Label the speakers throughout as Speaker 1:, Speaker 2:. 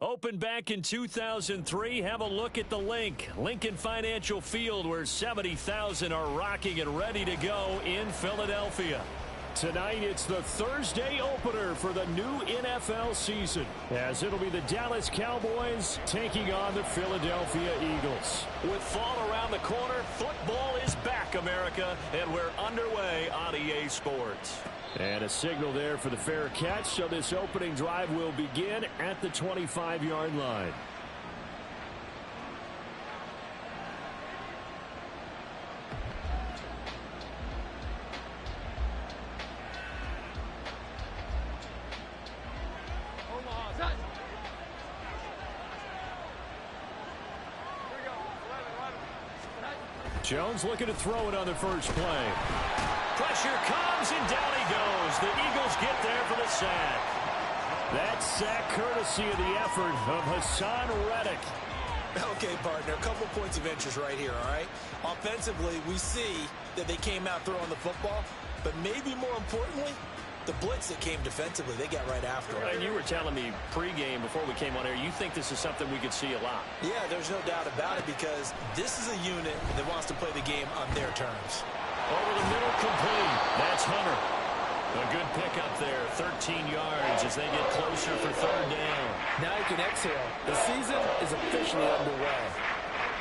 Speaker 1: Opened back in 2003, have a look at the link. Lincoln Financial Field, where 70,000 are rocking and ready to go in Philadelphia. Tonight, it's the Thursday opener for the new NFL season, as it'll be the Dallas Cowboys taking on the Philadelphia Eagles. With fall around the corner, football is back, America, and we're underway on EA Sports. And a signal there for the fair catch, so this opening drive will begin at the 25-yard line. Jones looking to throw it on the first play. Pressure comes, and down he goes. The Eagles get there for the sack. That sack courtesy of the effort of Hassan Reddick.
Speaker 2: Okay, partner, a couple points of interest right here, all right? Offensively, we see that they came out throwing the football, but maybe more importantly, the blitz that came defensively, they got right after it.
Speaker 1: And you were telling me pregame before we came on air, you think this is something we could see a lot.
Speaker 2: Yeah, there's no doubt about it, because this is a unit that wants to play the game on their terms.
Speaker 1: Over the middle, complete. That's Hunter. A good pickup there, 13 yards as they get closer for third down.
Speaker 3: Now you can exhale. The season is officially underway.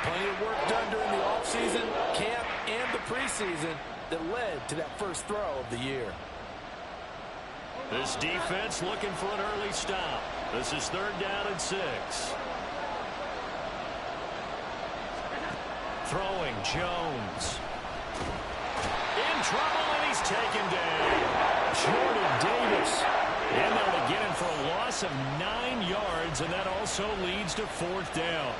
Speaker 3: Plenty of work done during the offseason, camp, and the preseason that led to that first throw of the year.
Speaker 1: This defense looking for an early stop. This is third down and 6. Throwing, Jones. In trouble, and he's taken down. Jordan Davis in there to get him for a loss of 9 yards, and that also leads to fourth down.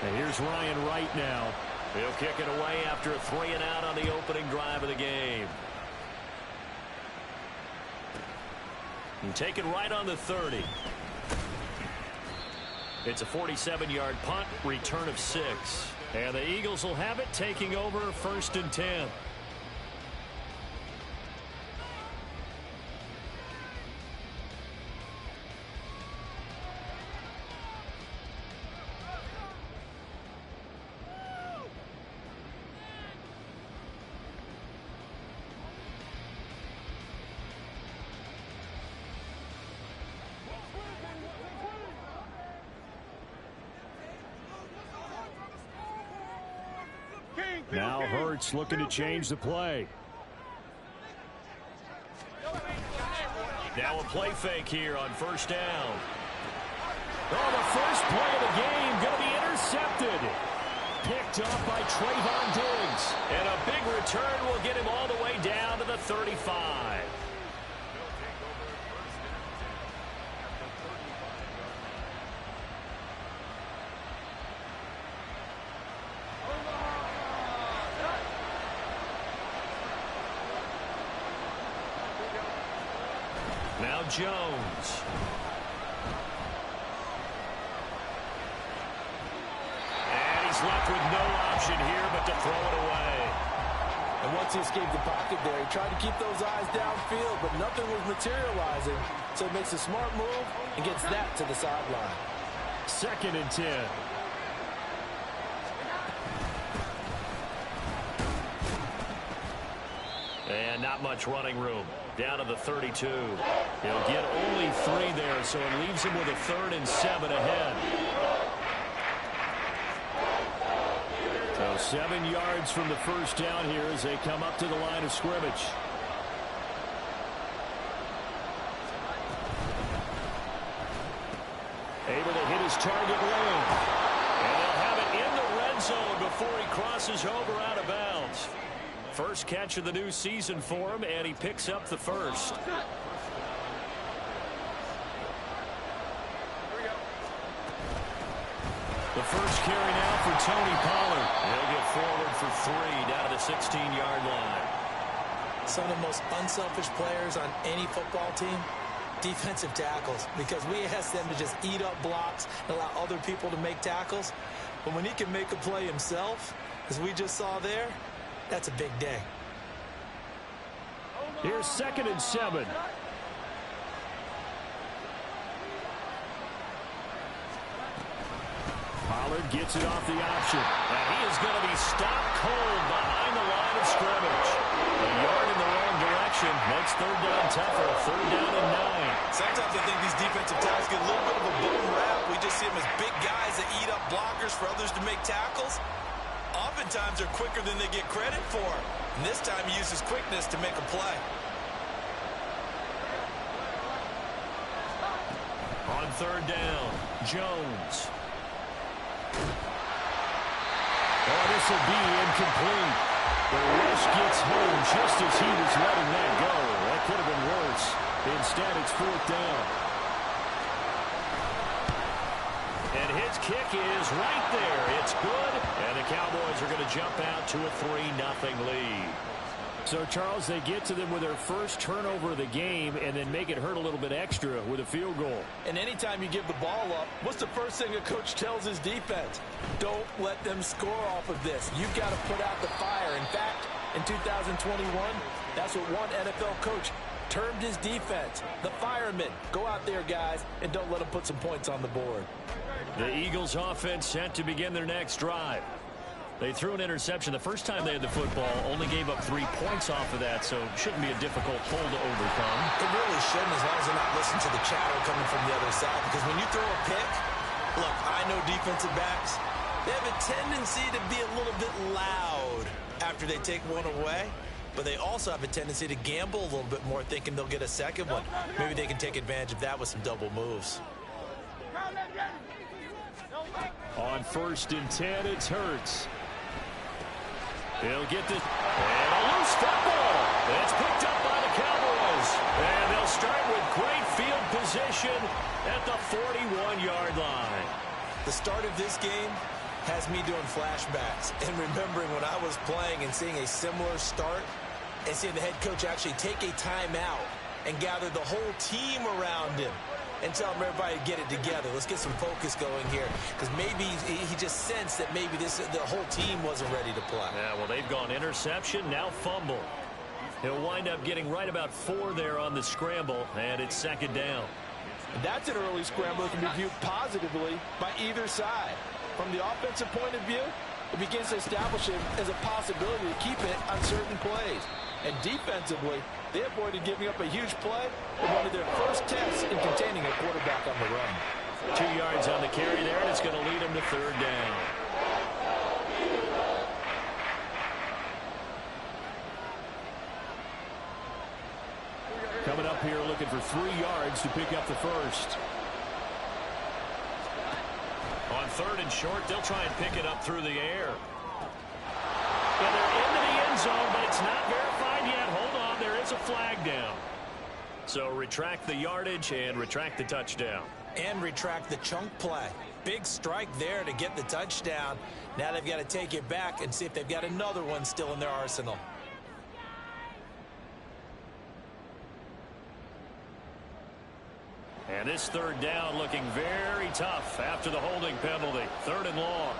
Speaker 1: And here's Ryan Wright now. He'll kick it away after a 3-and-out on the opening drive of the game. And take it right on the 30. It's a 47-yard punt, return of 6. And the Eagles will have it, taking over first and 10. Now Hurts looking to change the play. Now a play fake here on first down. Oh, the first play of the game going to be intercepted. Picked up by Trayvon Diggs. And a big return will get him all the way down to the 35. Now Jones. And he's left with no option here but to throw it away.
Speaker 3: And once he escaped the pocket there, he tried to keep those eyes downfield, but nothing was materializing. So he makes a smart move and gets that to the sideline.
Speaker 1: Second and 10. And not much running room. Down to the 32. He'll get only 3 there, so it leaves him with a 3rd and 7 ahead. So 7 yards from the first down here as they come up to the line of scrimmage. Able to hit his target lane. And they'll have it in the red zone before he crosses over out of bounds. First catch of the new season for him, and he picks up the first. The first carry now for Tony Pollard. He'll get forward for 3 down to the 16-yard line.
Speaker 2: Some of the most unselfish players on any football team, defensive tackles, because we ask them to just eat up blocks and allow other people to make tackles. But when he can make a play himself, as we just saw there, that's a big day.
Speaker 1: Here's 2nd and 7. Ballard gets it off the option. And he is going to be stopped cold behind the line of scrimmage. A yard in the wrong direction makes third down tougher. Third down and 9.
Speaker 2: Sometimes I think these defensive tackles get a little bit of a bum rap. We just see them as big guys that eat up blockers for others to make tackles. Oftentimes they're quicker than they get credit for. And this time he uses quickness to make a play.
Speaker 1: On third down, Jones. Oh, this will be incomplete. The rush gets home just as he was letting that go. That could have been worse. Instead, it's fourth down. And his kick is right there. It's good. And the Cowboys are going to jump out to a 3-0 lead. So, Charles, they get to them with their first turnover of the game and then make it hurt a little bit extra with a field goal.
Speaker 3: And anytime you give the ball up, what's the first thing a coach tells his defense? Don't let them score off of this. You've got to put out the fire. In fact, in 2021, that's what one NFL coach termed his defense. The firemen. Go out there, guys, and don't let them put some points on the board.
Speaker 1: The Eagles offense set to begin their next drive. They threw an interception the first time they had the football, only gave up 3 points off of that, so it shouldn't be a difficult hole to overcome.
Speaker 2: It really shouldn't, as long as they're not listening to the chatter coming from the other side. Because when you throw a pick, look, I know defensive backs, they have a tendency to be a little bit loud after they take one away. But they also have a tendency to gamble a little bit more, thinking they'll get a second one. Maybe they can take advantage of that with some double moves.
Speaker 1: On 1st and 10, it's Hurts. He'll get this. And a loose football. It's picked up by the Cowboys. And they'll start with great field position at the 41-yard line.
Speaker 2: The start of this game has me doing flashbacks and remembering when I was playing and seeing a similar start and seeing the head coach actually take a timeout and gather the whole team around him and tell everybody to get it together. Let's get some focus going here, because maybe he just sensed that maybe the whole team wasn't ready to play.
Speaker 1: Yeah, well, they've gone interception, now fumble. He'll wind up getting right about 4 there on the scramble, and it's second down.
Speaker 3: That's an early scramble that can be viewed positively by either side. From the offensive point of view, it begins to establish it as a possibility to keep it on certain plays. And defensively, they avoided giving up a huge play in one of their first tests in containing a quarterback on the run.
Speaker 1: 2 yards on the carry there, and it's going to lead him to third down. Coming up here looking for 3 yards to pick up the first. On 3rd and short, they'll try and pick it up through the air. And they're into the end zone, but it's not verified yet. Hold on, there is a flag down. So retract the yardage and retract the touchdown.
Speaker 2: And retract the chunk play. Big strike there to get the touchdown. Now they've got to take it back and see if they've got another one still in their arsenal.
Speaker 1: And this third down looking very tough after the holding penalty. 3rd and long.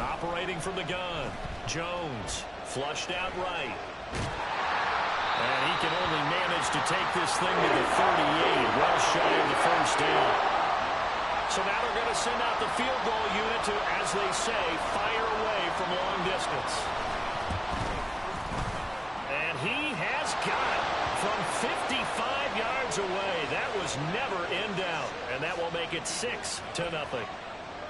Speaker 1: Operating from the gun. Jones flushed out right. And he can only manage to take this thing to the 38. Well shy of the first down. So now they're going to send out the field goal unit to, as they say, fire away from long distance. And he has got it from 55 yards away. That was never in doubt. And that will make it 6-0.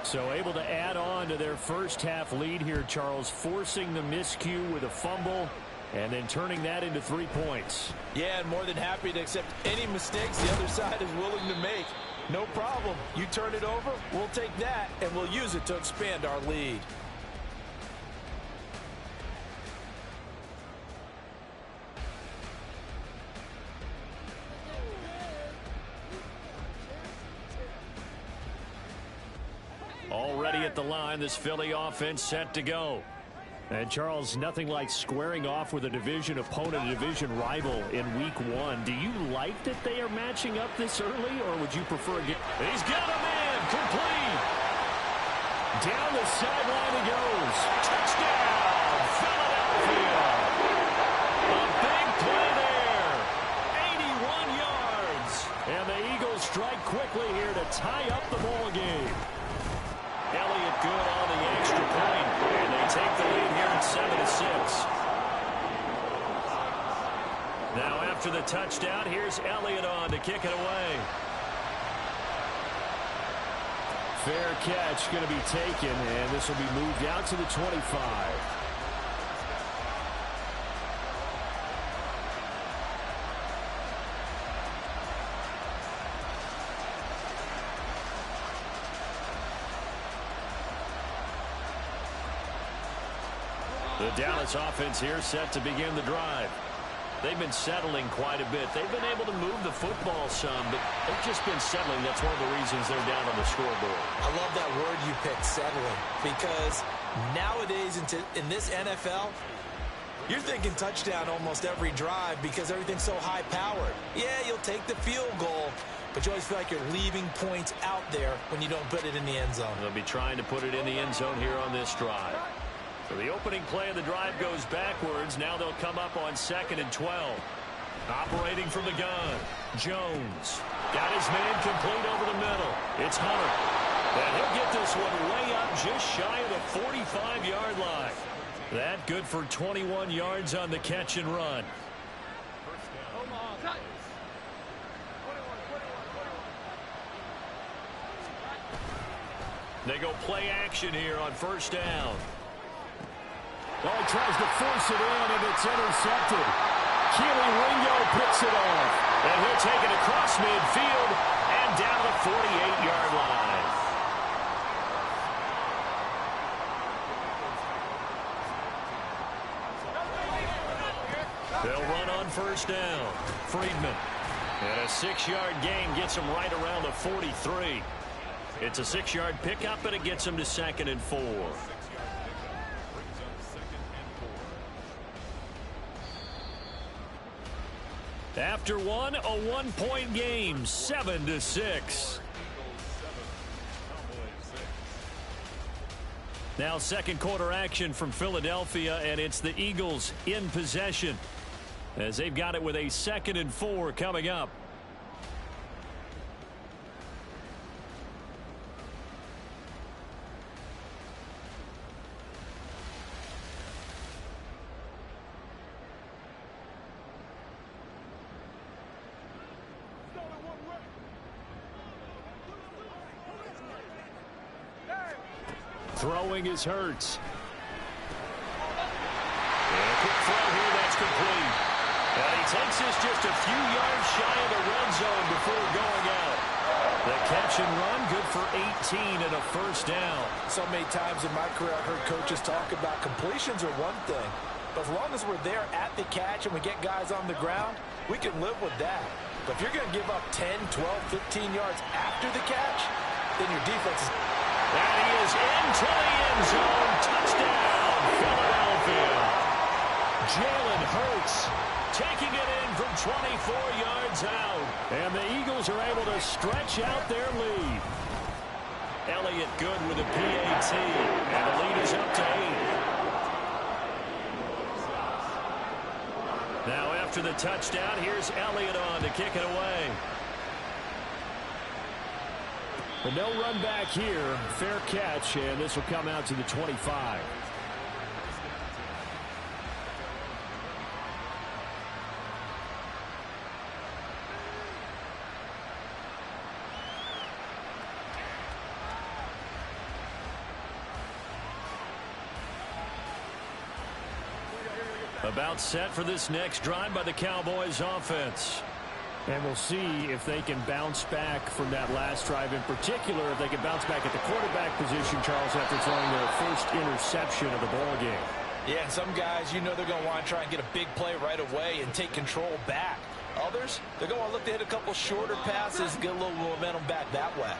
Speaker 1: So able to add on to their first half lead here, Charles, forcing the miscue with a fumble and then turning that into 3 points.
Speaker 3: Yeah, and more than happy to accept any mistakes the other side is willing to make. No problem. You turn it over, we'll take that, and we'll use it to expand our lead.
Speaker 1: Already at the line, this Philly offense set to go. And, Charles, nothing like squaring off with a division opponent, a division rival in week 1. Do you like that they are matching up this early, or would you prefer a game? He's got a man, complete. Down the sideline he goes. Touchdown! after the touchdown, here's Elliott on to kick it away. Fair catch going to be taken, and this will be moved out to the 25. The Dallas offense here set to begin the drive. They've been settling quite a bit. They've been able to move the football some, but they've just been settling. That's one of the reasons they're down on the scoreboard.
Speaker 2: I love that word you picked, settling, because nowadays in this NFL, you're thinking touchdown almost every drive because everything's so high-powered. Yeah, you'll take the field goal, but you always feel like you're leaving points out there when you don't put it in the end zone.
Speaker 1: They'll be trying to put it in the end zone here on this drive. So the opening play of the drive goes backwards. Now they'll come up on 2nd and 12. Operating from the gun, Jones. Got his man complete over the middle. It's Hunter. And he'll get this one way up just shy of the 45-yard line. That good for 21 yards on the catch and run. They go play action here on 1st down.
Speaker 4: Oh, he tries to force it in, and it's intercepted. Keely Ringo picks it off.
Speaker 1: And he'll take it across midfield and down the 48-yard line. They'll run on 1st down. Friedman. And a 6-yard gain gets him right around the 43. It's a 6-yard pickup, and it gets him to 2nd and 4. After one, a 1-point game, 7-6. Now 2nd quarter action from Philadelphia, and it's the Eagles in possession as they've got it with a 2nd and 4 coming up. Throwing is Hurts. And a quick throw here that's complete. And he takes this just a few yards shy of the red zone before going out. The catch and run good for 18 and a 1st down.
Speaker 3: So many times in my career I've heard coaches talk about completions are one thing. But as long as we're there at the catch and we get guys on the ground, we can live with that. But if you're going to give up 10, 12, 15 yards after the catch, then your defense is...
Speaker 1: And he is into the end zone. Touchdown, Philadelphia. Jalen Hurts taking it in from 24 yards out. And the Eagles are able to stretch out their lead. Elliott good with a PAT. And the lead is up to 8. Now after the touchdown, here's Elliott on to kick it away.
Speaker 4: But no run back here. Fair catch, and this will come out to the 25.
Speaker 1: About set for this next drive by the Cowboys offense.
Speaker 4: And we'll see if they can bounce back from that last drive. In particular, if they can bounce back at the quarterback position, Charles, after throwing their first interception of the ball game.
Speaker 3: Yeah, and some guys, you know they're going to want to try and get a big play right away and take control back. Others, they're going to want to look to hit a couple shorter passes, get a little momentum back that way.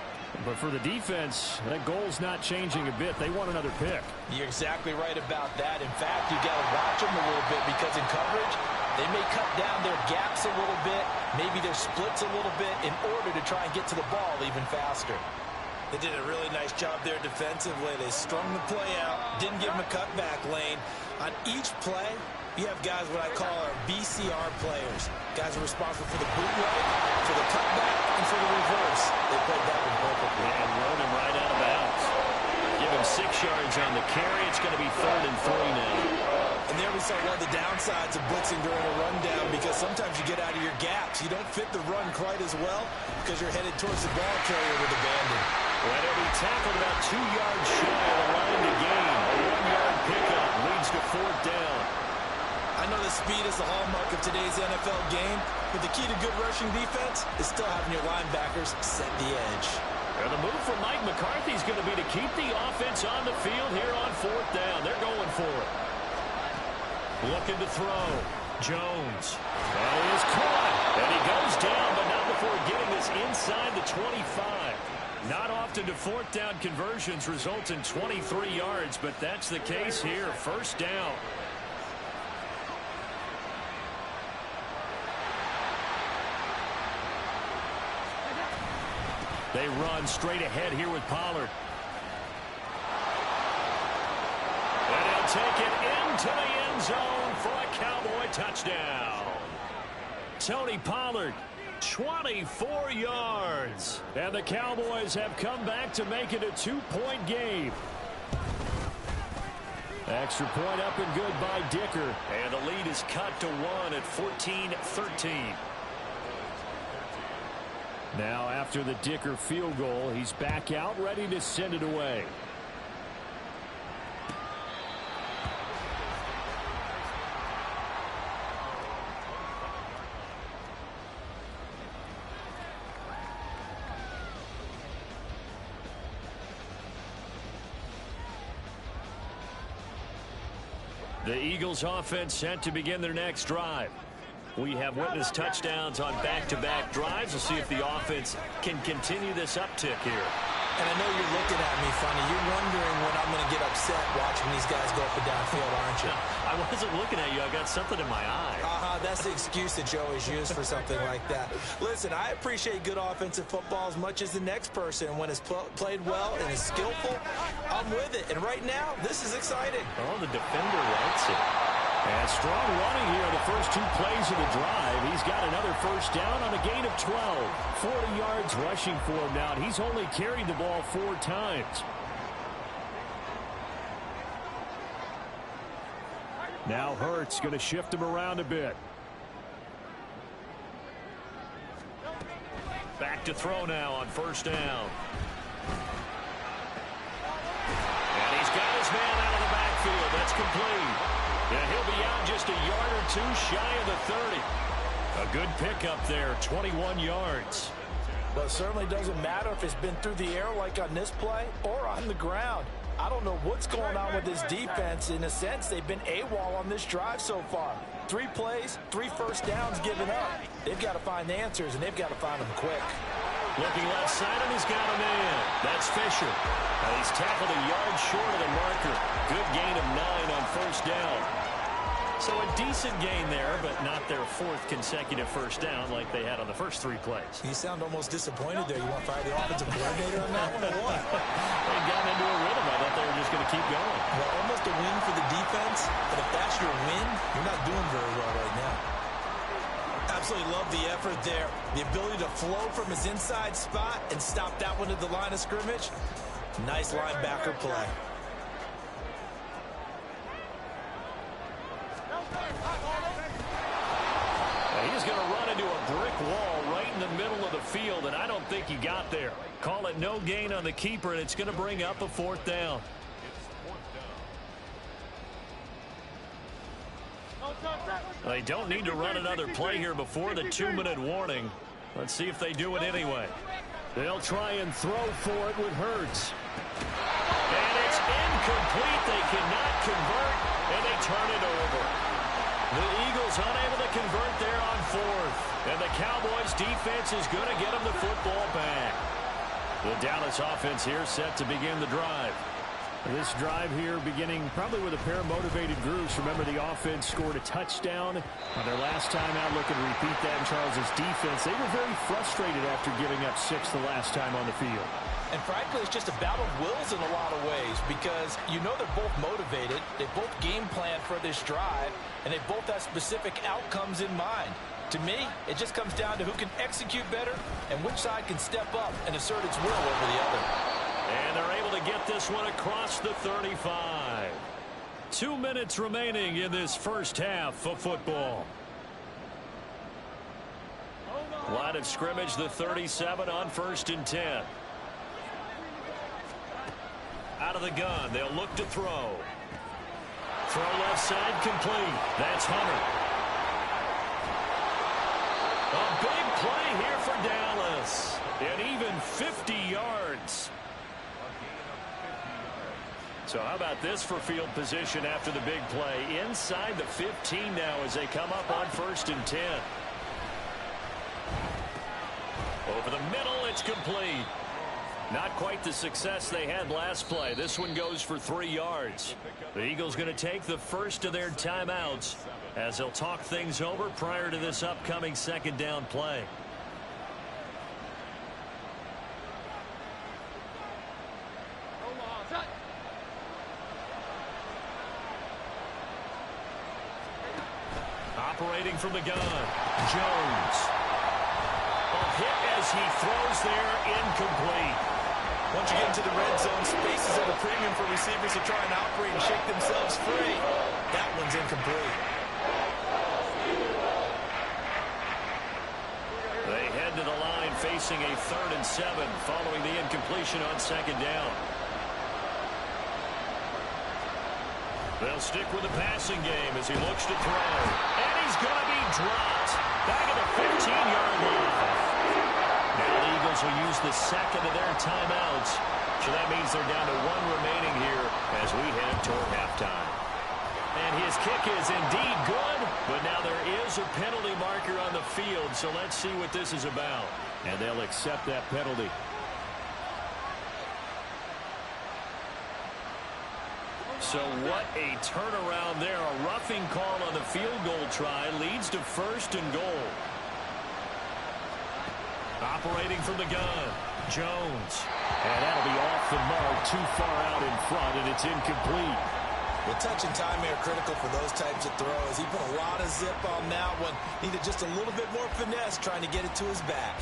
Speaker 4: But for the defense, that goal's not changing a bit. They want another pick.
Speaker 3: You're exactly right about that. In fact, you got to watch them a little bit because in coverage, they may cut down their gaps a little bit, maybe their splits a little bit in order to try and get to the ball even faster.
Speaker 2: They did a really nice job there defensively. They strung the play out, didn't give them a cutback lane. On each play, you have guys what I call our BCR players. Guys are responsible for the bootleg, for the cutback, and for the reverse. They played that one perfectly.
Speaker 1: And rode him right out of bounds. Give him 6 yards on the carry. It's going to be 3rd and 3 now.
Speaker 2: And there we saw one of the downsides of blitzing during a rundown because sometimes you get out of your gaps. You don't fit the run quite as well because you're headed towards the ball carrier with abandon.
Speaker 1: Well, he'll be tackled about 2 yards shy of the line to gain. A 1-yard pickup leads to 4th down.
Speaker 2: I know that speed is the hallmark of today's NFL game, but the key to good rushing defense is still having your linebackers set the edge.
Speaker 1: And the move from Mike McCarthy is going to be to keep the offense on the field here on 4th down. They're going for it. Looking to throw. Jones. That is caught. And he goes down, but not before getting this inside the 25. Not often do 4th down conversions result in 23 yards, but that's the case here. 1st down. They run straight ahead here with Pollard. And he'll take it into the end zone for a Cowboy touchdown. Tony Pollard, 24 yards. And the Cowboys have come back to make it a 2-point game. Extra point up and good by Dicker. And the lead is cut to 1 at 14-13. Now after the Dicker field goal, he's back out ready to send it away. The Eagles offense set to begin their next drive. We have witnessed touchdowns on back-to-back drives. We'll see if the offense can continue this uptick here.
Speaker 2: And I know you're looking at me funny. You're wondering when I'm going to get upset watching these guys go up and down field, aren't you?
Speaker 1: I wasn't looking at you. I got something in my eye.
Speaker 2: That's the excuse that you always use for something like that. Listen, I appreciate good offensive football as much as the next person. When it's played well and is skillful, I'm with it. And right now, this is exciting.
Speaker 1: Oh, the defender likes it. And strong running here on the first 2 plays of the drive. He's got another 1st down on a gain of 12. 40 yards rushing for him now. And he's only carried the ball 4 times. Now Hurts going to shift him around a bit. Back to throw now on 1st down. And he's got his man out of the backfield. That's complete. Yeah, he'll be out just a yard or 2 shy of the 30. A good pickup there, 21 yards.
Speaker 3: But it certainly doesn't matter if it's been through the air like on this play or on the ground. I don't know what's going on with this defense. In a sense, they've been AWOL on this drive so far. 3 plays, 3 1st downs given up. They've got to find the answers, and they've got to find them quick.
Speaker 1: Looking left side, and he's got a man. That's Fisher. Now he's tackled a yard short of the marker. Good gain of 9 on 1st down. So a decent gain there, but not their 4th consecutive 1st down like they had on the first 3 plays.
Speaker 2: You sound almost disappointed there. You want to fire the offensive coordinator on that one or what?
Speaker 1: They got into a rhythm. I thought they were just going to keep going.
Speaker 2: Well, almost a win for the defense, but if that's your win, you're not doing very well right now. Absolutely love the effort there. The ability to flow from his inside spot and stop that one at the line of scrimmage. Nice linebacker play.
Speaker 1: He's going to run into a brick wall right in the middle of the field, and I don't think he got there. Call it no gain on the keeper, and it's going to bring up a 4th down. They don't need to run another play here before the 2-minute warning. Let's see if they do it anyway. They'll try and throw for it with Hurts. And it's incomplete. They cannot convert, and they turn it over. The Eagles unable to convert there on 4th. And the Cowboys defense is going to get them the football back. The Dallas offense here set to begin the drive.
Speaker 4: This drive here beginning probably with a pair of motivated groups. Remember, the offense scored a touchdown on their last time out. Looking to repeat that in Charles's defense. They were very frustrated after giving up 6 the last time on the field.
Speaker 2: And frankly, it's just a battle of wills in a lot of ways because you know they're both motivated. They both game plan for this drive, and they both have specific outcomes in mind. To me, it just comes down to who can execute better and which side can step up and assert its will over the other.
Speaker 1: And they're able to get this one across the 35. 2 minutes remaining in this first half of football. Line of scrimmage, the 37 on 1st and 10. Out of the gun, they'll look to throw. Throw left side complete. That's Hunter. A big play here for Dallas. And even 50 yards. So how about this for field position after the big play? Inside the 15 now as they come up on 1st and 10. Over the middle, it's complete. Not quite the success they had last play. This one goes for 3 yards. The Eagles going to take the first of their timeouts as they'll talk things over prior to this upcoming 2nd down play. Operating from the gun, Jones. A hit as he throws there, incomplete.
Speaker 2: Once you get into the red zone, spaces at a premium for receivers to try and operate and shake themselves free. That one's incomplete.
Speaker 1: They head to the line facing a 3rd and 7 following the incompletion on 2nd down. They'll stick with the passing game as he looks to throw. And he's going to be dropped back at the 15-yard line. Now the Eagles will use the 2nd of their timeouts. So that means they're down to 1 remaining here as we head toward halftime. And his kick is indeed good, but now there is a penalty marker on the field, so let's see what this is about.
Speaker 4: And they'll accept that penalty.
Speaker 1: So what a turnaround there. A roughing call on the field goal try leads to 1st and goal. Operating from the gun, Jones. And that'll be off the mark, too far out in front, and it's incomplete.
Speaker 2: Well, touch and time are critical for those types of throws. He put a lot of zip on that one. Needed just a little bit more finesse trying to get it to his back.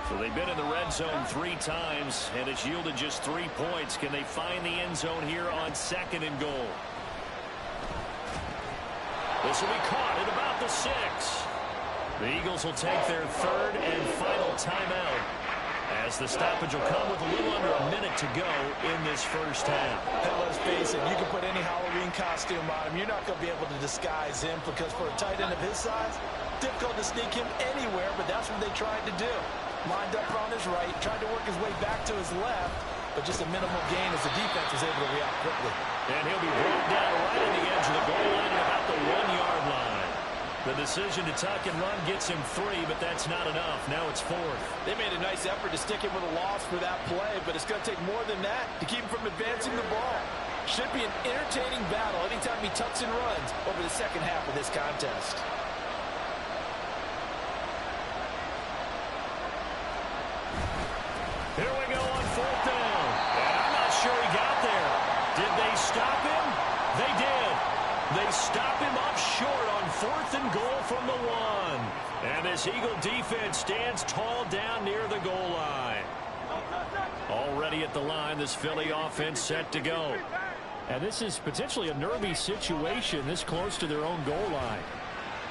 Speaker 1: So they've been in the red zone 3 times, and it's yielded just 3 points. Can they find the end zone here on 2nd and goal? This will be caught at about the 6. The Eagles will take their 3rd and final timeout as the stoppage will come with a little under a minute to go in this first half.
Speaker 2: And let's face it, you can put any Halloween costume on him. You're not going to be able to disguise him because for a tight end of his size, difficult to sneak him anywhere, but that's what they tried to do. Lined up on his right, tried to work his way back to his left, but just a minimal gain as the defense was able to react quickly.
Speaker 1: And he'll be brought down right on the edge of the goal line at about the 1-yard line. The decision to tuck and run gets him 3, but that's not enough. Now it's 4th.
Speaker 3: They made a nice effort to stick him with a loss for that play, but it's going to take more than that to keep him from advancing the ball. Should be an entertaining battle anytime he tucks and runs over the 2nd half of this contest.
Speaker 1: Here we go on 4th down. And I'm not sure he got there. Did they stop him? They did. They stop him up short on 4th and goal from the 1. And this Eagle defense stands tall down near the goal line. Already at the line, this Philly offense set to go.
Speaker 4: And this is potentially a nervy situation this close to their own goal line.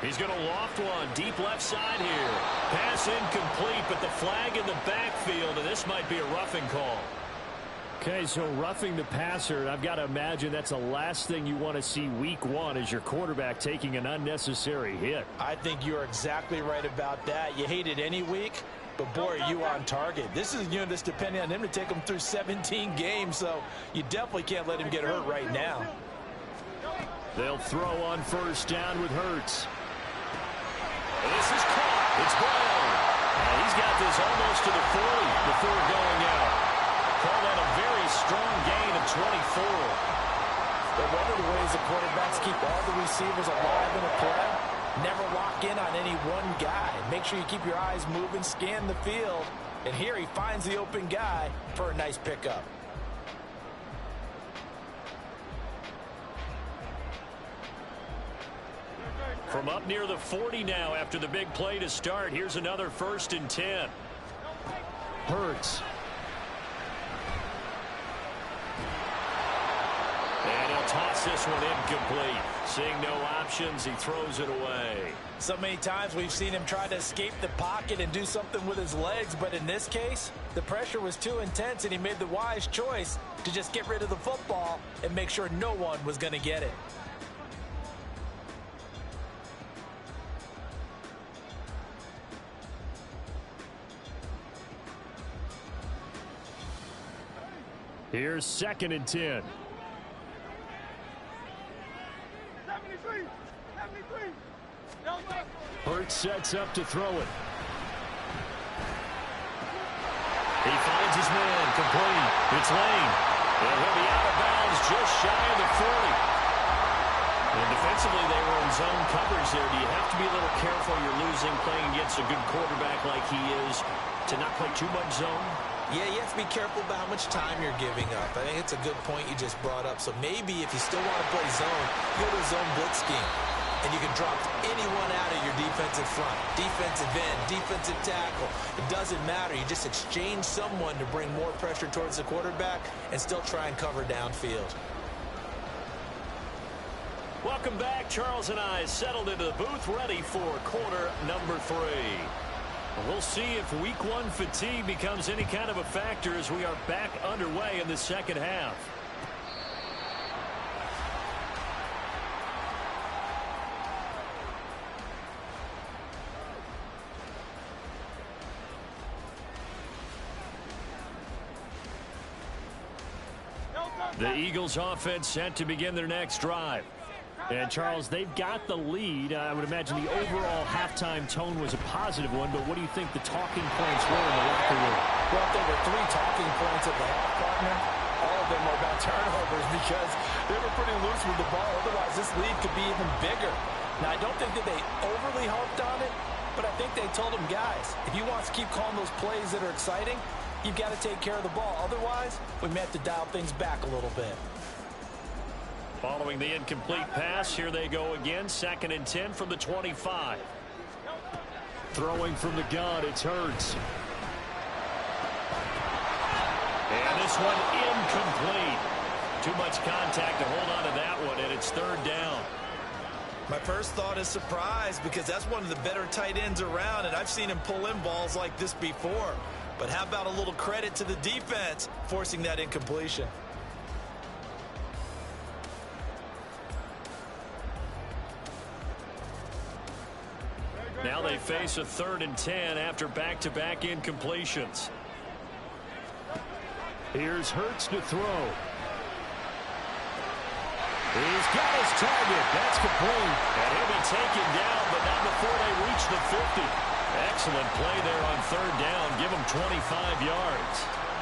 Speaker 1: He's going to loft one deep left side here. Pass incomplete, but the flag in the backfield, and this might be a roughing call.
Speaker 4: Okay, so roughing the passer, I've got to imagine that's the last thing you want to see week 1 is your quarterback taking an unnecessary hit.
Speaker 2: I think you're exactly right about that. You hate it any week, but boy, are you on target. This is a unit that's depending on him to take him through 17 games, so you definitely can't let him get hurt right now.
Speaker 1: They'll throw on 1st down with Hurts. This is caught. It's Brown. And he's got this almost to the 40 before going out. Call that a very strong gain of 24.
Speaker 2: But one of the ways the quarterbacks keep all the receivers alive in a play, never lock in on any one guy. Make sure you keep your eyes moving, scan the field. And here he finds the open guy for a nice pickup.
Speaker 1: From up near the 40 now after the big play to start. Here's another 1st and 10.
Speaker 4: Hurts.
Speaker 1: And he'll toss this one incomplete. Seeing no options, he throws it away.
Speaker 2: So many times we've seen him try to escape the pocket and do something with his legs, but in this case, the pressure was too intense and he made the wise choice to just get rid of the football and make sure no one was going to get it.
Speaker 4: Here's 2nd and 10. Hurts sets up to throw it.
Speaker 1: He finds his man, complete. It's Lane. And he'll be out of bounds just shy of the 40. And defensively, they were in zone coverage there. Do you have to be a little careful? You're losing playing against a good quarterback like he is to not play too much zone?
Speaker 2: Yeah, you have to be careful about how much time you're giving up. I think it's a good point you just brought up. So maybe if you still want to play zone, go to zone blitz scheme. And you can drop anyone out of your defensive front. Defensive end, defensive tackle. It doesn't matter. You just exchange someone to bring more pressure towards the quarterback and still try and cover downfield.
Speaker 1: Welcome back. Charles and I settled into the booth ready for quarter number 3. We'll see if week 1 fatigue becomes any kind of a factor as we are back underway in the second half. The Eagles offense set to begin their next drive.
Speaker 4: And, Charles, they've got the lead. I would imagine the overall halftime tone was a positive one, but what do you think the talking points were in the locker room?
Speaker 2: Well, if there were 3 talking points at the half, partner, all of them were about turnovers because they were pretty loose with the ball. Otherwise, this lead could be even bigger. Now, I don't think that they overly harped on it, but I think they told them, guys, if you want to keep calling those plays that are exciting, you've got to take care of the ball. Otherwise, we may have to dial things back a little bit.
Speaker 1: Following the incomplete pass, here they go again. 2nd and 10 from the 25.
Speaker 4: Throwing from the gun, it's Hurts.
Speaker 1: And this one incomplete. Too much contact to hold on to that one, and it's 3rd down.
Speaker 2: My first thought is surprise because that's one of the better tight ends around, and I've seen him pull in balls like this before. But how about a little credit to the defense forcing that incompletion?
Speaker 1: Now they face a 3rd and 10 after back-to-back incompletions.
Speaker 4: Here's Hurts to throw.
Speaker 1: He's got his target. That's complete. And he'll be taken down, but not before they reach the 50. Excellent play there on 3rd down. Give him 25 yards.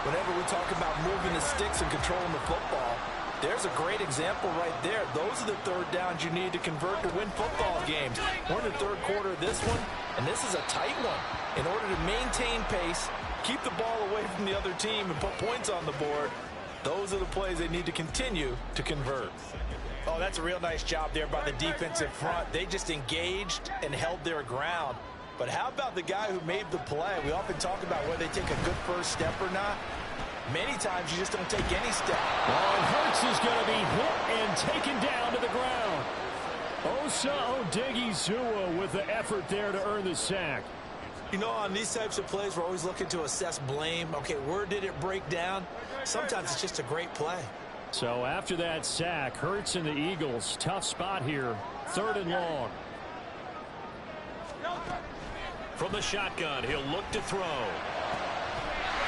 Speaker 2: Whenever we talk about moving the sticks and controlling the football, there's a great example right there. Those are the 3rd downs you need to convert to win football games. We're in the 3rd quarter of this one, and this is a tight one. In order to maintain pace, keep the ball away from the other team, and put points on the board, those are the plays they need to continue to convert. Oh, that's a real nice job there by the defensive front. They just engaged and held their ground. But how about the guy who made the play? We often talk about whether they take a good first step or not. Many times you just don't take any step.
Speaker 4: Oh, and Hurts is going to be hit and taken down to the ground. Osa Odighizuwa with the effort there to earn the sack.
Speaker 2: You know, on these types of plays, we're always looking to assess blame. Okay, where did it break down? Sometimes it's just a great play.
Speaker 4: So after that sack, Hurts and the Eagles, tough spot here, 3rd and long.
Speaker 1: From the shotgun, he'll look to throw.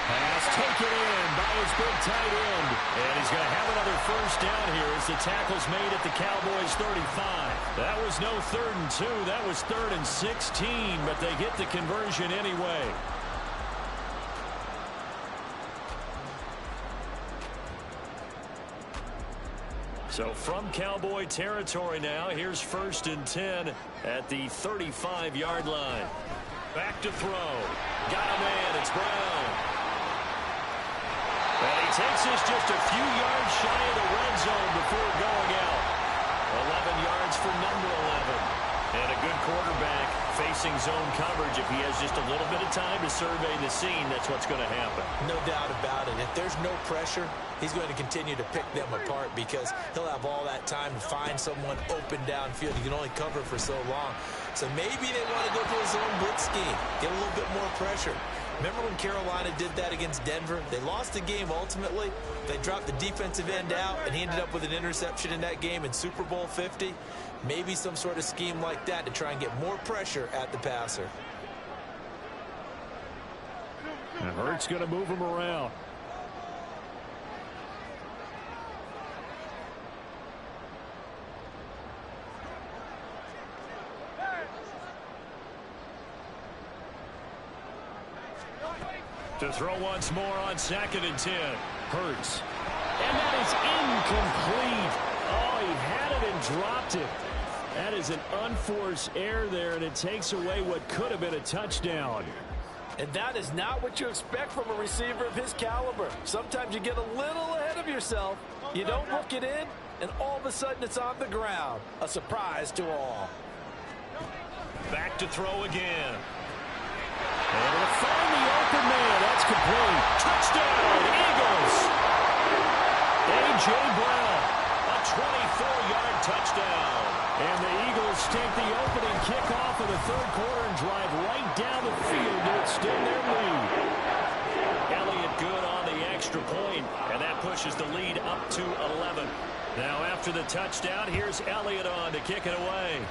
Speaker 1: Pass taken in by his big tight end. And he's going to have another 1st down here as the tackle's made at the Cowboys' 35. That was no 3rd and 2. That was 3rd and 16, but they get the conversion anyway. So from Cowboy territory now, here's 1st and 10 at the 35-yard line. Back to throw. Got a man. It's Brown. And he takes this just a few yards shy of the red zone before going out. 11 yards for number 11. And a good quarterback facing zone coverage. If he has just a little bit of time to survey the scene, that's what's going to happen.
Speaker 2: No doubt about it. If there's no pressure, he's going to continue to pick them apart because he'll have all that time to find someone open downfield. He can only cover for so long. So maybe they want to go to a zone blitz scheme, get a little bit more pressure. Remember when Carolina did that against Denver? They lost the game ultimately. They dropped the defensive end out, and he ended up with an interception in that game in Super Bowl 50. Maybe some sort of scheme like that to try and get more pressure at the passer.
Speaker 4: And Hurts going to move him around.
Speaker 1: To throw once more on 2nd and 10. Hurts. And that is incomplete. Oh, he had it and dropped it. That is an unforced error there, and it takes away what could have been a touchdown.
Speaker 3: And that is not what you expect from a receiver of his caliber. Sometimes you get a little ahead of yourself. You don't look it in, and all of a sudden it's on the ground. A surprise to all.
Speaker 1: Back to throw again. And to find the open man. That's complete. Touchdown, Eagles. A.J. Brown, a 24-yard touchdown. And the Eagles take the opening kickoff of the third quarter and drive right down the field to extend their lead. Elliott good on the extra point, and that pushes the lead up to 11. Now after the touchdown, here's Elliott on to kick it away.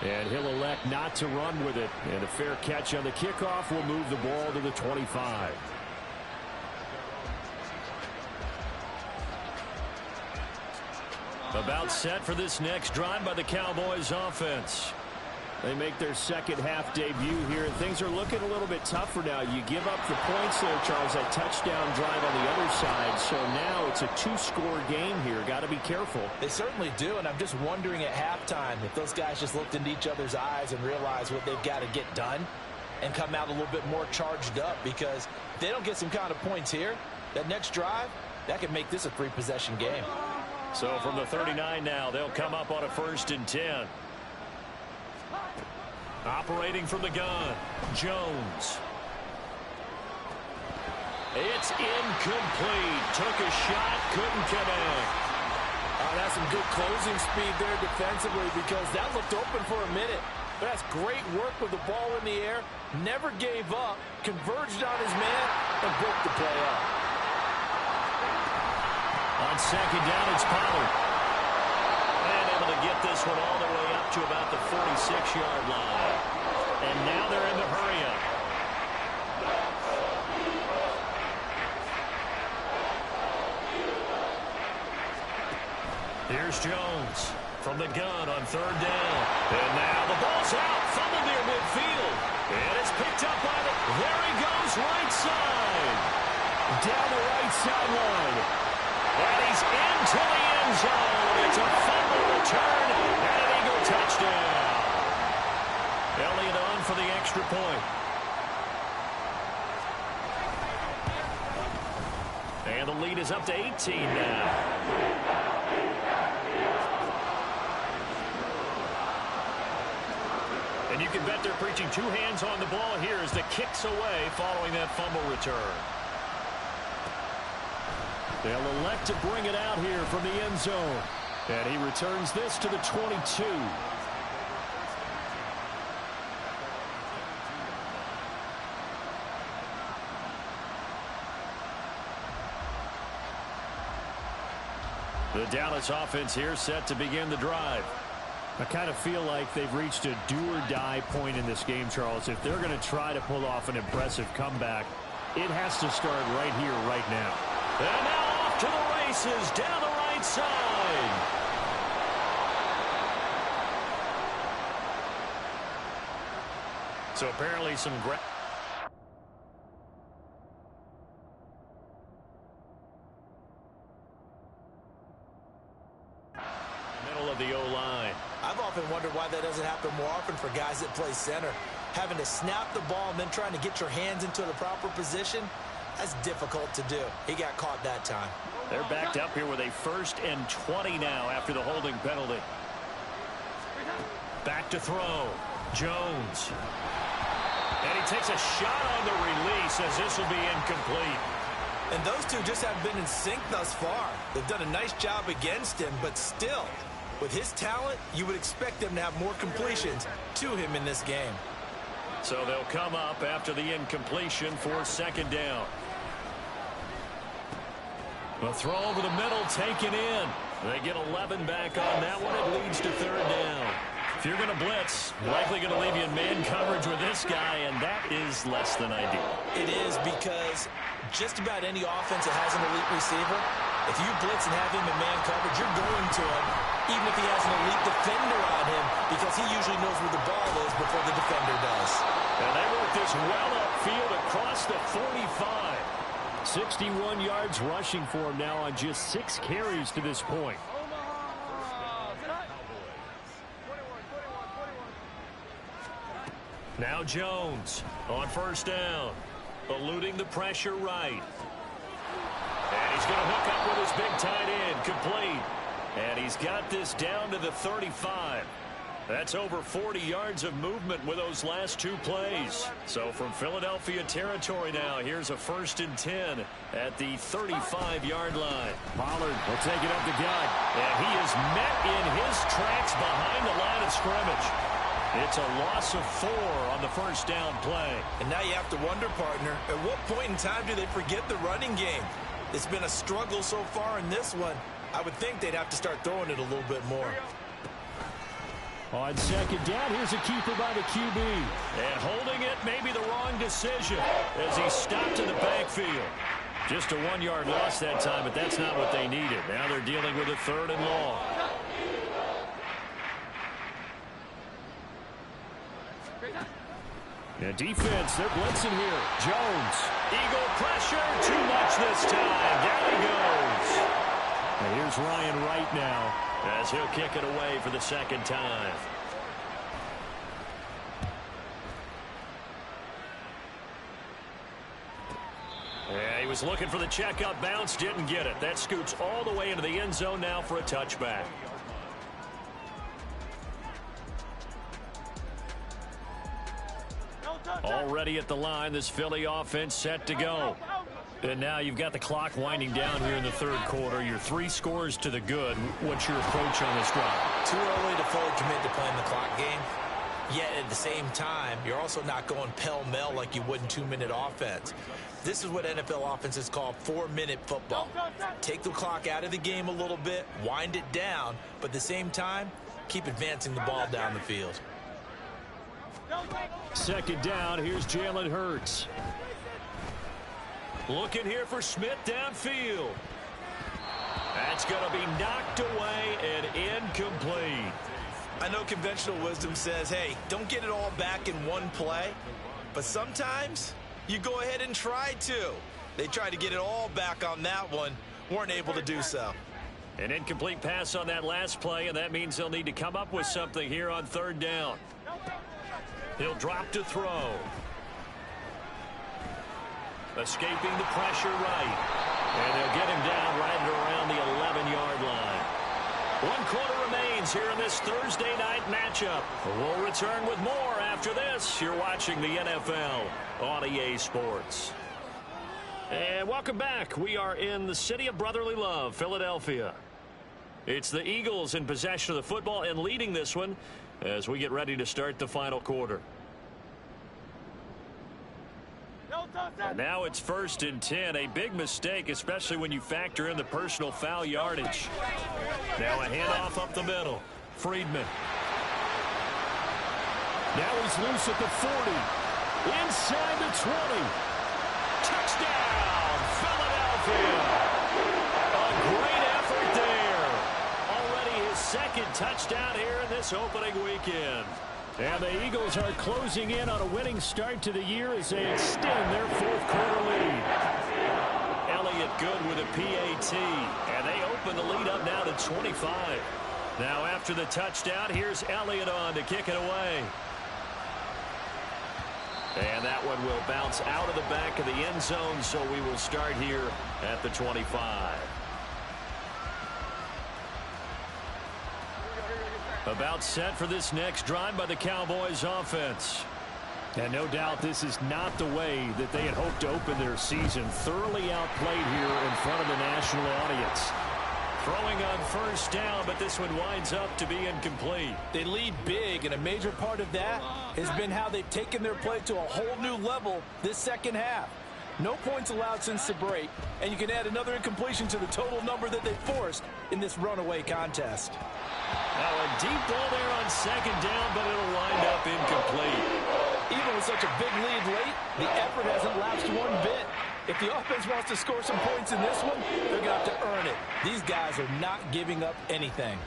Speaker 4: And he'll elect not to run with it. And a fair catch on the kickoff will move the ball to the 25.
Speaker 1: About set for this next drive by the Cowboys offense.
Speaker 4: They make their second half debut here, and things are looking a little bit tougher now. You give up the points there, Charles, that touchdown drive on the other side. So now it's a two-score game here. Got to be careful.
Speaker 2: They certainly do, and I'm just wondering at halftime if those guys just looked into each other's eyes and realized what they've got to get done and come out a little bit more charged up, because if they don't get some kind of points here, that next drive, that could make this a three-possession game.
Speaker 1: So from the 39 now, they'll come up on a 1st and 10. Operating from the gun, Jones. It's incomplete. Took a shot, couldn't connect.
Speaker 3: That's some good closing speed there defensively, because that looked open for a minute. But that's great work with the ball in the air. Never gave up, converged on his man, and broke the play up.
Speaker 1: On 2nd down, it's Pollard. And able to get this one all the way up to about the 46-yard line. And now they're in the hurry-up. Here's Jones from the gun on 3rd down. And now the ball's out. Fumbled near midfield. And it's picked up by the... There he goes, right side. Down the right sideline. And he's into the end zone. It's a fumble return and an Eagle touchdown. Elliott on for the extra point. And the lead is up to 18 now. And you can bet they're preaching two hands on the ball here as the kick's away following that fumble return. They'll elect to bring it out here from the end zone. And he returns this to the 22. The Dallas offense here set to begin the drive.
Speaker 4: I kind of feel like they've reached a do-or-die point in this game, Charles. If they're going to try to pull off an impressive comeback, it has to start right here, right now.
Speaker 1: And now off to the races down the right side. So apparently some middle of the O-line.
Speaker 2: I've often wondered why that doesn't happen more often for guys that play center. Having to snap the ball and then trying to get your hands into the proper position, that's difficult to do. He got caught that time.
Speaker 1: They're backed up here with a 1st and 20 now after the holding penalty. Back to throw. Jones. And he takes a shot on the release as this will be incomplete.
Speaker 2: And those two just haven't been in sync thus far. They've done a nice job against him, but still, with his talent, you would expect them to have more completions to him in this game.
Speaker 1: So they'll come up after the incompletion for second down. A throw over the middle taken in. They get 11 back on that one. It leads to third down. If you're going to blitz, likely going to leave you in man coverage with this guy, and that is less than ideal.
Speaker 2: It is, because just about any offense that has an elite receiver, if you blitz and have him in man coverage, you're going to him, even if he has an elite defender on him, because he usually knows where the ball is before the defender does.
Speaker 1: And they work this well upfield across the 45.
Speaker 4: 61 yards rushing for him now on just 6 carries to this point.
Speaker 1: Now Jones on first down, eluding the pressure right. And he's going to hook up with his big tight end, complete. And he's got this down to the 35. That's over 40 yards of movement with those last 2 plays. So from Philadelphia territory now, here's a 1st and 10 at the 35-yard line.
Speaker 4: Pollard will take it up the gut.
Speaker 1: And he is met in his tracks behind the line of scrimmage. It's a loss of 4 on the first down play.
Speaker 2: And now you have to wonder, partner, at what point in time do they forget the running game? It's been a struggle so far in this one. I would think they'd have to start throwing it a little bit more.
Speaker 4: On second down, here's a keeper by the QB.
Speaker 1: And holding it may be the wrong decision as he stopped in the backfield. Just a 1-yard loss that time, but that's not what they needed. Now they're dealing with a 3rd and long.
Speaker 4: The defense, they're blitzing here. Jones.
Speaker 1: Eagle pressure, too much this time. Down he goes.
Speaker 4: And here's Ryan Wright now,
Speaker 1: as he'll kick it away for the 2nd time. Yeah, he was looking for the checkup bounce, didn't get it. That scoots all the way into the end zone now for a touchback. Already at the line, this Philly offense set to go. And now you've got the clock winding down here in the 3rd quarter. You're 3 scores to the good. What's your approach on this drive?
Speaker 2: Too early to fully commit to playing the clock game. Yet at the same time, you're also not going pell-mell like you would in 2-minute offense. This is what NFL offenses call 4-minute football. Take the clock out of the game a little bit, wind it down, but at the same time, keep advancing the ball down the field.
Speaker 4: Second down, here's Jalen Hurts.
Speaker 1: Looking here for Smith downfield. That's going to be knocked away and incomplete.
Speaker 2: I know conventional wisdom says, hey, don't get it all back in one play. But sometimes you go ahead and try to. They tried to get it all back on that one. Weren't able to do so.
Speaker 1: An incomplete pass on that last play, and that means they'll need to come up with something here on 3rd down. He'll drop to throw. Escaping the pressure right. And they'll get him down right around the 11-yard line. 1 quarter remains here in this Thursday night matchup. We'll return with more after this. You're watching the NFL on EA Sports. And welcome back. We are in the city of brotherly love, Philadelphia. It's the Eagles in possession of the football and leading this one as we get ready to start the final quarter. And now it's 1st and 10. A big mistake, especially when you factor in the personal foul yardage. Now a handoff up the middle. Friedman.
Speaker 4: Now he's loose at the 40. Inside the 20.
Speaker 1: Touchdown, Philadelphia. A great effort there. Already his 2nd touchdown here in this opening weekend.
Speaker 4: And the Eagles are closing in on a winning start to the year as they extend their 4th quarter lead.
Speaker 1: Elliott good with a PAT, and they open the lead up now to 25. Now after the touchdown, here's Elliott on to kick it away. And that one will bounce out of the back of the end zone, so we will start here at the 25. About set for this next drive by the Cowboys offense.
Speaker 4: And no doubt this is not the way that they had hoped to open their season. Thoroughly outplayed here in front of the national audience.
Speaker 1: Throwing on first down, but this one winds up to be incomplete.
Speaker 2: They lead big, and a major part of that has been how they've taken their play to a whole new level this second half. No points allowed since the break, and you can add another incompletion to the total number that they forced in this runaway contest.
Speaker 1: Now a deep ball there on second down, but it'll wind up incomplete.
Speaker 2: Even with such a big lead late, the effort hasn't lapsed one bit. If the offense wants to score some points in this one, they're going to have to earn it. These guys are not giving up anything.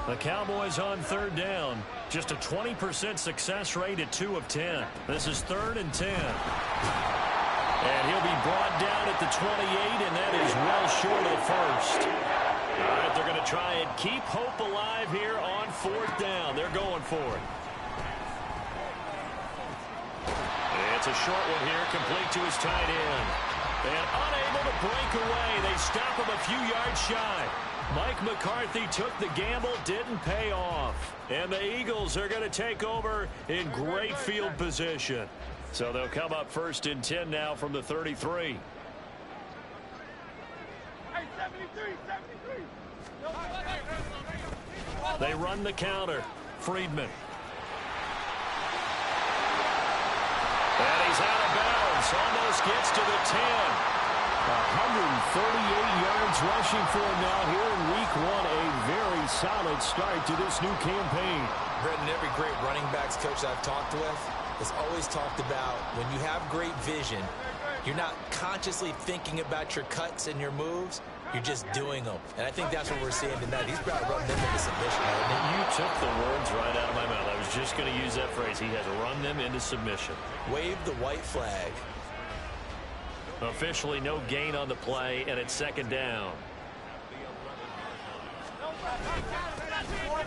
Speaker 1: The Cowboys on third down. Just a 20% success rate at 2 of 10. This is 3rd and 10. And he'll be brought down at the 28, and that is well short of first. All right, they're going to try and keep hope alive here on 4th down. They're going for it. It's a short one here, complete to his tight end. And unable to break away. They stop him a few yards shy. Mike McCarthy took the gamble, didn't pay off. And the Eagles are going to take over in great field position. So they'll come up 1st and 10 now from the 33. They run the counter. Friedman. And he's out of bounds. Almost gets to the 10.
Speaker 4: 138 yards rushing for him now here in week 1. A very solid start to this new campaign.
Speaker 2: Brendan, every great running backs coach I've talked with has always talked about when you have great vision, you're not consciously thinking about your cuts and your moves. You're just doing them. And I think that's what we're seeing tonight. He's probably run them into submission.
Speaker 1: You took the words right out of my mouth. I was just going to use that phrase. He has run them into submission.
Speaker 2: Wave the white flag.
Speaker 1: Officially no gain on the play, and it's 2nd down.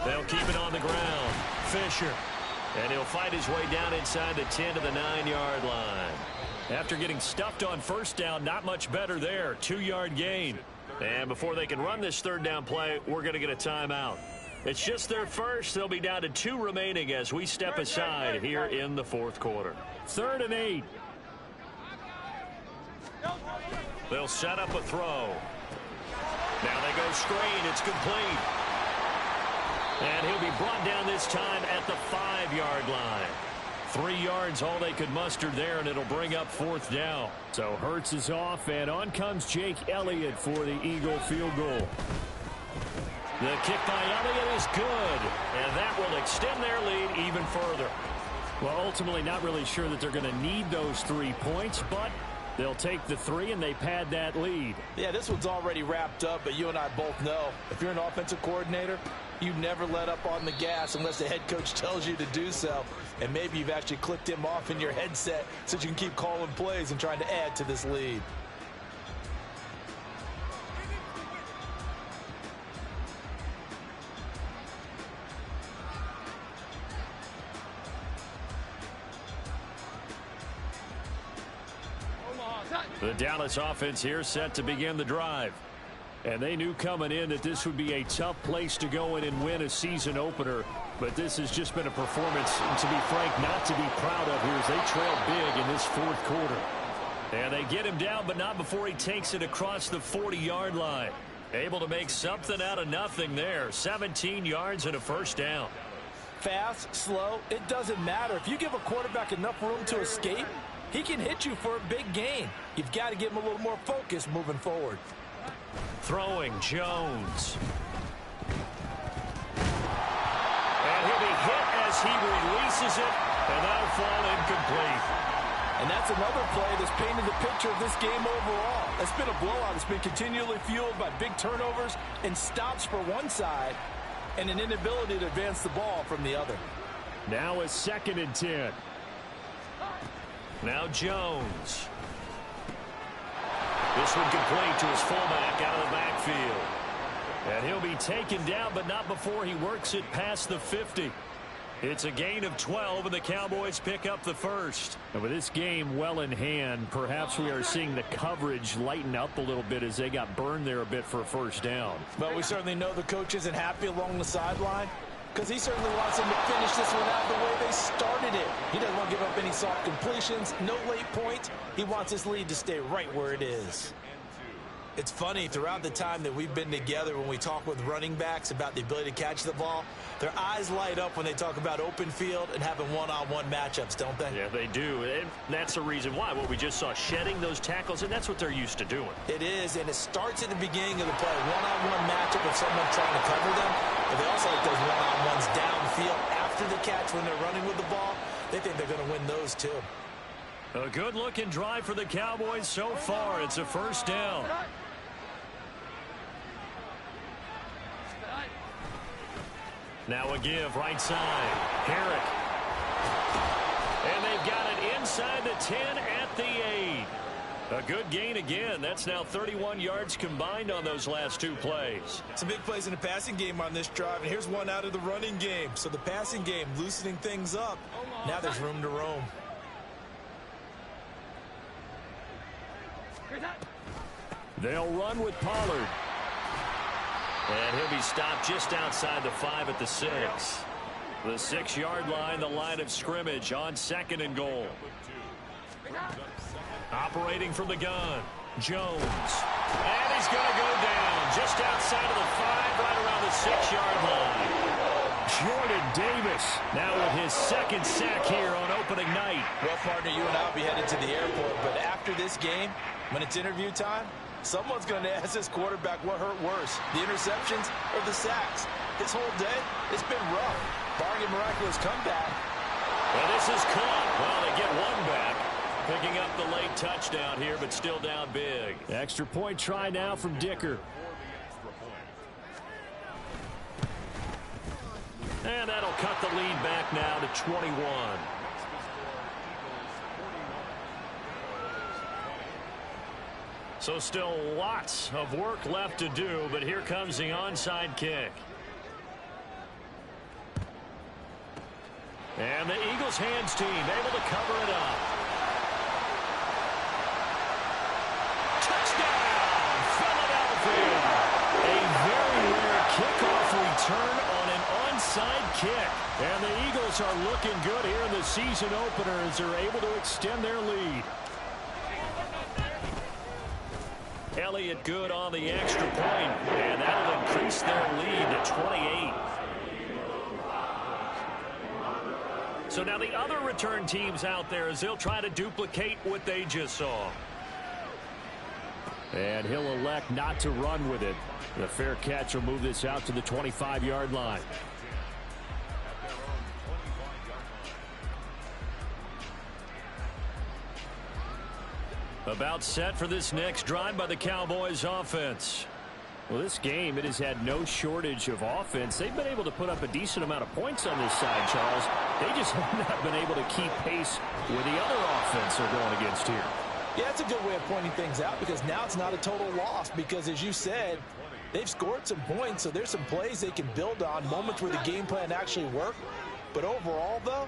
Speaker 1: They'll keep it on the ground. Fisher. And he'll fight his way down inside the 10 to the 9-yard line. After getting stuffed on 1st down, not much better there. 2-yard gain. And before they can run this 3rd down play, we're going to get a timeout. It's just their first. They'll be down to 2 remaining as we step aside here in the 4th quarter.
Speaker 4: 3rd and 8.
Speaker 1: They'll set up a throw. Now they go screen. It's complete. And he'll be brought down this time at the 5-yard line. 3 yards, all they could muster there, and it'll bring up 4th down.
Speaker 4: So Hurts is off, and on comes Jake Elliott for the Eagle field goal.
Speaker 1: The kick by Elliott is good, and that will extend their lead even further.
Speaker 4: Well, ultimately not really sure that they're going to need those 3 points, but they'll take the 3 and they pad that lead.
Speaker 2: Yeah, this one's already wrapped up, but you and I both know if you're an offensive coordinator, you never let up on the gas unless the head coach tells you to do so. And maybe you've actually clicked him off in your headset so you can keep calling plays and trying to add to this lead.
Speaker 1: The Dallas offense here set to begin the drive.
Speaker 4: And they knew coming in that this would be a tough place to go in and win a season opener. But this has just been a performance, to be frank, not to be proud of here as they trail big in this 4th quarter.
Speaker 1: And they get him down, but not before he takes it across the 40-yard line. Able to make something out of nothing there. 17 yards and a 1st down.
Speaker 2: Fast, slow, it doesn't matter. If you give a quarterback enough room to escape, he can hit you for a big gain. You've got to give him a little more focus moving forward.
Speaker 1: Throwing Jones. And he'll be hit as he releases it, and that'll fall incomplete.
Speaker 2: And that's another play that's painted the picture of this game overall. It's been a blowout. It's been continually fueled by big turnovers and stops for one side and an inability to advance the ball from the other.
Speaker 4: Now it's 2nd and 10.
Speaker 1: Now Jones. This one complete to his fullback out of the backfield. And he'll be taken down, but not before he works it past the 50. It's a gain of 12, and the Cowboys pick up the first.
Speaker 4: And with this game well in hand, perhaps we are seeing the coverage lighten up a little bit as they got burned there a bit for a first down.
Speaker 2: But we certainly know the coach isn't happy along the sideline because he certainly wants them to finish this one out the way they started it. He doesn't want to give up any soft completions, no late points. He wants his lead to stay right where it is. It's funny, throughout the time that we've been together, when we talk with running backs about the ability to catch the ball, their eyes light up when they talk about open field and having one-on-one matchups, don't they?
Speaker 1: Yeah, they do. And that's the reason why. What we just saw, shedding those tackles, and that's what they're used to doing.
Speaker 2: It is, and it starts at the beginning of the play. One-on-one matchup with someone trying to cover them, but they also like those one-on-ones downfield after the catch when they're running with the ball. They think they're going to win those, too.
Speaker 1: A good-looking drive for the Cowboys so far. It's a first down. Now a give, right side. Herrick. And they've got it inside the 10 at the 8. A good gain again. That's now 31 yards combined on those last two plays.
Speaker 2: Some big plays in the passing game on this drive, and here's one out of the running game. So the passing game loosening things up. Now there's room to roam.
Speaker 1: They'll run with Pollard. And he'll be stopped just outside the 5 at the 6. The 6-yard line, the line of scrimmage on 2nd and goal. Operating from the gun, Jones. And he's going to go down just outside of the 5, right around the 6-yard line. Jordan Davis now with his second sack here on opening night.
Speaker 2: Well, partner, you and I will be headed to the airport, but after this game, when it's interview time, someone's going to ask this quarterback what hurt worse, the interceptions or the sacks. His whole day, it's been rough, barring a miraculous comeback.
Speaker 1: And this is caught. Well, they get one back. Picking up the late touchdown here, but still down big.
Speaker 4: Extra point try now from Dicker.
Speaker 1: And that'll cut the lead back now to 21. So still lots of work left to do, but here comes the onside kick. And the Eagles hands team able to cover it up. Touchdown, Philadelphia! A very rare kickoff return on an onside kick. And the Eagles are looking good here in the season opener as they're able to extend their lead. Elliott good on the extra point, and that'll increase their lead to 28. So now the other return teams out there as they'll try to duplicate what they just saw.
Speaker 4: And he'll elect not to run with it. The fair catch will move this out to the 25-yard line.
Speaker 1: About set for this next drive by the Cowboys offense.
Speaker 4: Well, this game, it has had no shortage of offense. They've been able to put up a decent amount of points on this side, Charles. They just have not been able to keep pace with the other offense they're going against here.
Speaker 2: Yeah, that's a good way of pointing things out because now it's not a total loss because, as you said, they've scored some points, so there's some plays they can build on, moments where the game plan actually worked. But overall, though,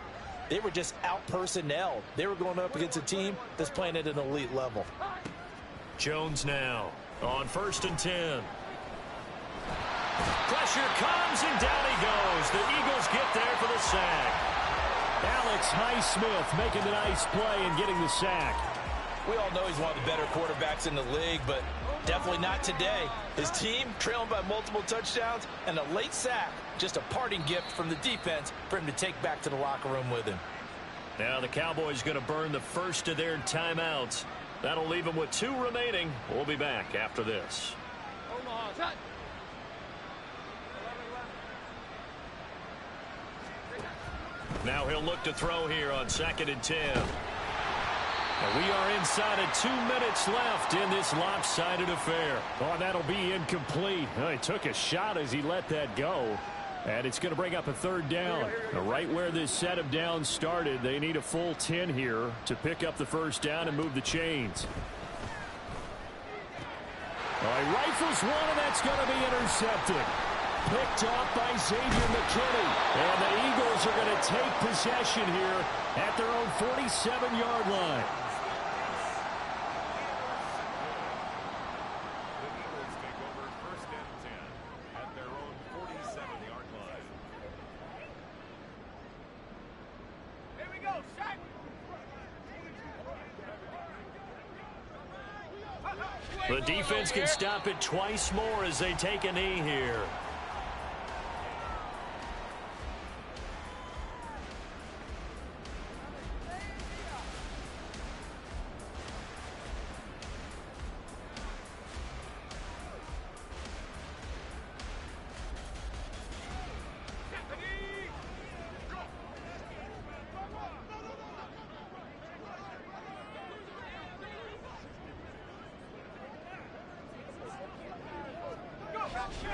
Speaker 2: they were just out-personnelled. They were going up against a team that's playing at an elite level.
Speaker 1: Jones now on 1st and 10. Pressure comes, and down he goes. The Eagles get there for the sack.
Speaker 4: Alex Highsmith making the nice play and getting the sack.
Speaker 2: We all know he's one of the better quarterbacks in the league, but definitely not today. His team trailing by multiple touchdowns and a late sack. Just a parting gift from the defense for him to take back to the locker room with him.
Speaker 1: Now the Cowboys going to burn the first of their timeouts. That'll leave them with 2 remaining. We'll be back after this. Now he'll look to throw here on 2nd and 10. And we are inside of 2 minutes left in this lopsided affair.
Speaker 4: Oh, that'll be incomplete. Well, he took a shot as he let that go. And it's going to bring up a 3rd down. Right where this set of downs started, they need a full 10 here to pick up the 1st down and move the chains. Oh, he rifles one, and that's going to be intercepted. Picked off by Xavier McKinney. And the Eagles are going to take possession here at their own 47-yard line.
Speaker 1: The defense can stop it twice more as they take a knee here.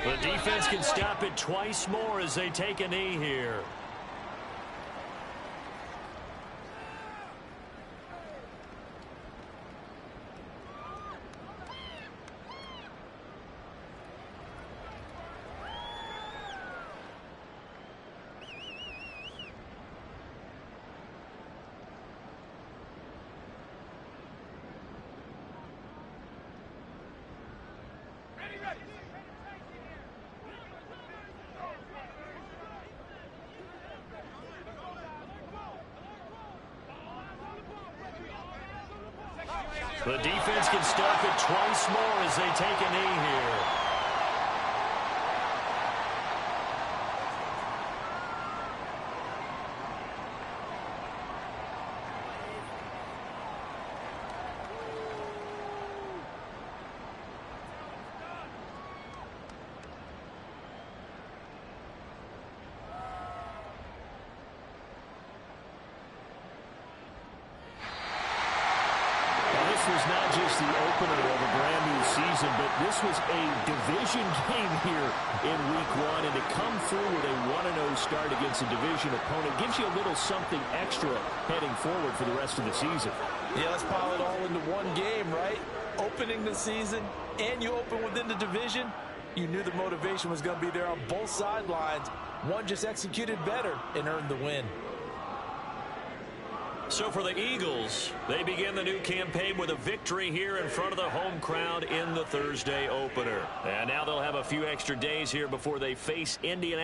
Speaker 1: The defense can stop it twice more as they take a knee here. The defense can stop it twice more as they take a knee here.
Speaker 4: This was not just the opener of a brand new season, but this was a division game here in week one. And to come through with a 1-0 start against a division opponent gives you a little something extra heading forward for the rest of the season.
Speaker 3: Yeah, let's pile it all into one game, right? Opening the season, and you open within the division. You knew the motivation was going to be there on both sidelines. One just executed better and earned the win.
Speaker 1: So for the Eagles, they begin the new campaign with a victory here in front of the home crowd in the Thursday opener. And now they'll have a few extra days here before they face Indianapolis.